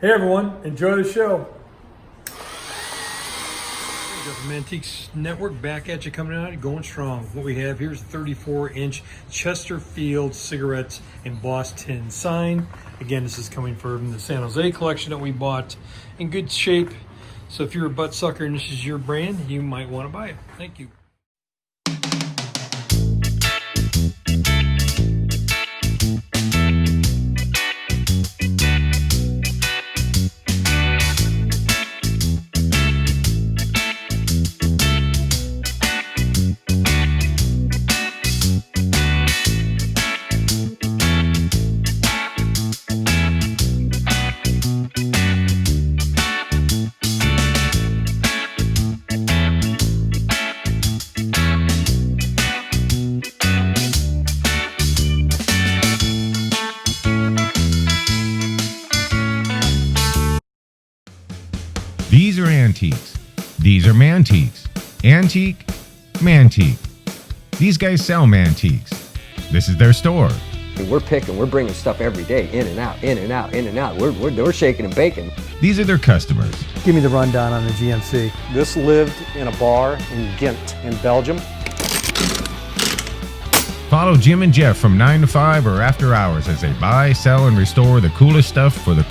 Hey everyone, enjoy the show. Mantiques Network back at you, coming out, going strong. What we have here is a 34-inch Chesterfield cigarettes embossed tin sign. Again, this is coming from the San Jose collection that we bought, in good shape. So if you're a butt sucker and this is your brand, you might want to buy it. Thank you. These are antiques. These are mantiques. Antique, mantique. These guys sell mantiques. This is their store. We're picking, we're bringing stuff every day, in and out, in and out, in and out. We're shaking and baking. These are their customers. Give me the rundown on the GMC. This lived in a bar in Ghent in Belgium. Follow Jim and Jeff from 9 to 5 or after hours as they buy, sell, and restore the coolest stuff for the